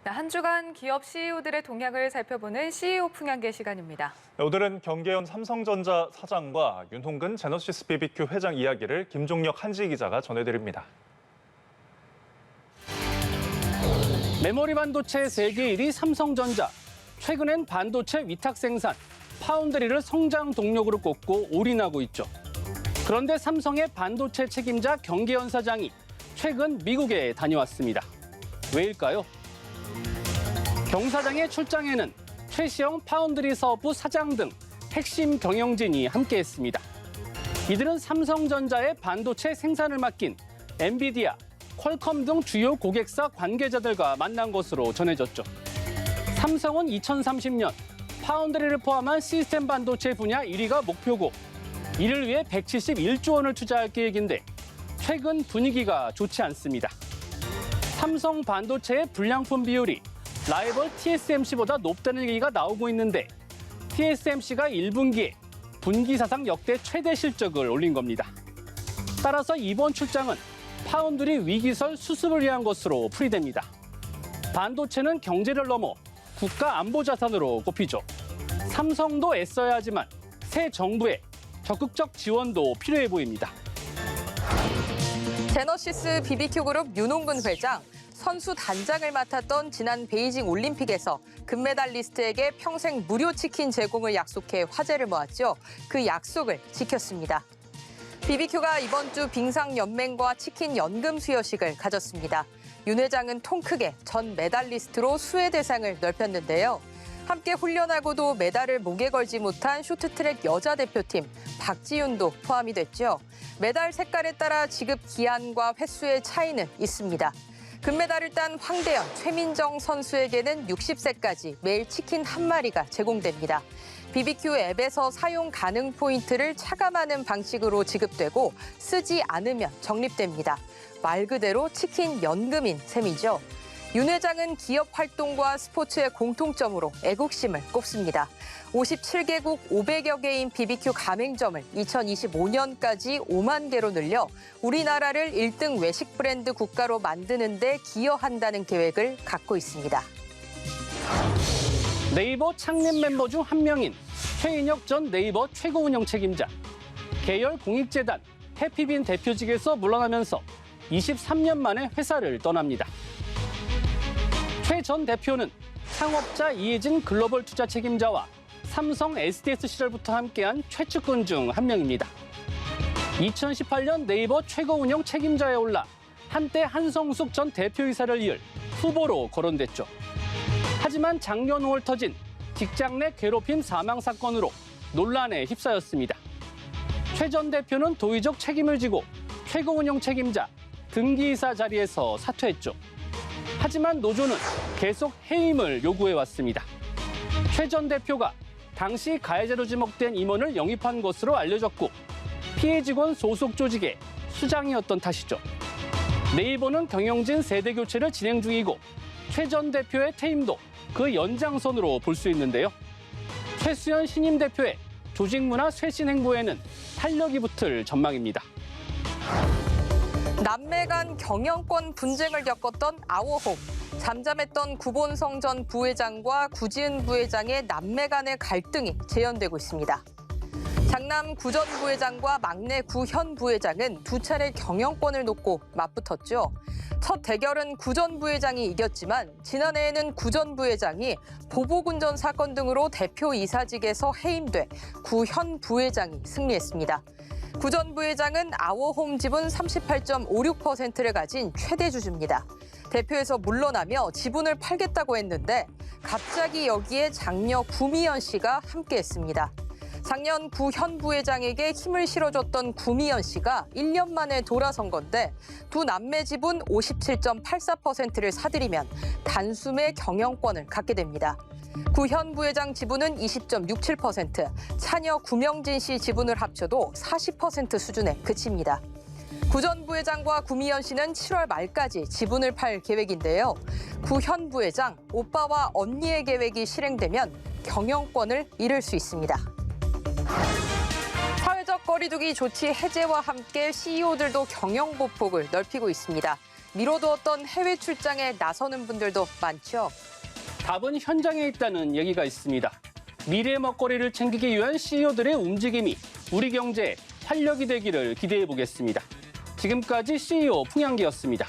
한 주간 기업 CEO들의 동향을 살펴보는 CEO 풍향계 시간입니다. 오늘은 경계현 삼성전자 사장과 윤홍근 제너시스 BBQ 회장 이야기를 김종혁 한지 기자가 전해드립니다. 메모리 반도체 세계 1위 삼성전자. 최근엔 반도체 위탁 생산, 파운드리를 성장 동력으로 꼽고 올인하고 있죠. 그런데 삼성의 반도체 책임자 경계현 사장이 최근 미국에 다녀왔습니다. 왜일까요? 경 사장의 출장에는 최시영 파운드리 사업부 사장 등 핵심 경영진이 함께했습니다. 이들은 삼성전자의 반도체 생산을 맡긴 엔비디아, 퀄컴 등 주요 고객사 관계자들과 만난 것으로 전해졌죠. 삼성은 2030년 파운드리를 포함한 시스템 반도체 분야 1위가 목표고 이를 위해 171조 원을 투자할 계획인데 최근 분위기가 좋지 않습니다. 삼성 반도체의 불량품 비율이 라이벌 TSMC보다 높다는 얘기가 나오고 있는데 TSMC가 1분기에 분기 사상 역대 최대 실적을 올린 겁니다. 따라서 이번 출장은 파운드리 위기설 수습을 위한 것으로 풀이됩니다. 반도체는 경제를 넘어 국가 안보 자산으로 꼽히죠. 삼성도 애써야 하지만 새 정부의 적극적 지원도 필요해 보입니다. 제너시스 BBQ 그룹 윤홍근 회장. 선수 단장을 맡았던 지난 베이징 올림픽에서 금메달리스트에게 평생 무료 치킨 제공을 약속해 화제를 모았죠. 그 약속을 지켰습니다. BBQ가 이번 주 빙상연맹과 치킨 연금 수여식을 가졌습니다. 윤 회장은 통 크게 전 메달리스트로 수혜 대상을 넓혔는데요. 함께 훈련하고도 메달을 목에 걸지 못한 쇼트트랙 여자 대표팀 박지윤도 포함이 됐죠. 메달 색깔에 따라 지급 기한과 횟수의 차이는 있습니다. 금메달을 딴 황대현, 최민정 선수에게는 60세까지 매일 치킨 한 마리가 제공됩니다. BBQ 앱에서 사용 가능 포인트를 차감하는 방식으로 지급되고 쓰지 않으면 적립됩니다. 말 그대로 치킨 연금인 셈이죠. 윤 회장은 기업 활동과 스포츠의 공통점으로 애국심을 꼽습니다. 57개국 500여 개인 BBQ 가맹점을 2025년까지 5만 개로 늘려 우리나라를 1등 외식 브랜드 국가로 만드는 데 기여한다는 계획을 갖고 있습니다. 네이버 창립 멤버 중 한 명인 최인혁 전 네이버 최고 운영 책임자. 계열 공익재단 해피빈 대표직에서 물러나면서 23년 만에 회사를 떠납니다. 최 전 대표는 창업자 이혜진 글로벌 투자 책임자와 삼성 SDS 시절부터 함께한 최측근 중 한 명입니다. 2018년 네이버 최고 운영 책임자에 올라 한때 한성숙 전 대표이사를 이을 후보로 거론됐죠. 하지만 작년 5월 터진 직장 내 괴롭힘 사망 사건으로 논란에 휩싸였습니다. 최 전 대표는 도의적 책임을 지고 최고 운영 책임자 등기이사 자리에서 사퇴했죠. 하지만 노조는 계속 해임을 요구해왔습니다. 최 전 대표가 당시 가해자로 지목된 임원을 영입한 것으로 알려졌고 피해 직원 소속 조직의 수장이었던 탓이죠. 네이버는 경영진 세대 교체를 진행 중이고 최 전 대표의 퇴임도 그 연장선으로 볼 수 있는데요. 최수연 신임 대표의 조직 문화 쇄신 행보에는 탄력이 붙을 전망입니다. 남매 간 경영권 분쟁을 겪었던 아워홈. 잠잠했던 구본성 전 부회장과 구지은 부회장의 남매 간의 갈등이 재현되고 있습니다. 장남 구 전 부회장과 막내 구 현 부회장은 두 차례 경영권을 놓고 맞붙었죠. 첫 대결은 구 전 부회장이 이겼지만 지난해에는 구 전 부회장이 보복운전 사건 등으로 대표 이사직에서 해임돼 구 현 부회장이 승리했습니다. 구 전 부회장은 아워홈 지분 38.56%를 가진 최대 주주입니다. 대표에서 물러나며 지분을 팔겠다고 했는데 갑자기 여기에 장녀 구미연 씨가 함께했습니다. 작년 구 현 부회장에게 힘을 실어줬던 구미연 씨가 1년 만에 돌아선 건데 두 남매 지분 57.84%를 사들이면 단숨에 경영권을 갖게 됩니다. 구 현 부회장 지분은 20.67%, 차녀 구명진 씨 지분을 합쳐도 40% 수준에 그칩니다. 구 전 부회장과 구미연 씨는 7월 말까지 지분을 팔 계획인데요. 구 현 부회장, 오빠와 언니의 계획이 실행되면 경영권을 잃을 수 있습니다. 사회적 거리두기 조치 해제와 함께 CEO들도 경영 보폭을 넓히고 있습니다. 미뤄두었던 해외 출장에 나서는 분들도 많죠. 답은 현장에 있다는 얘기가 있습니다. 미래 먹거리를 챙기기 위한 CEO들의 움직임이 우리 경제에 활력이 되기를 기대해 보겠습니다. 지금까지 CEO 풍향기였습니다.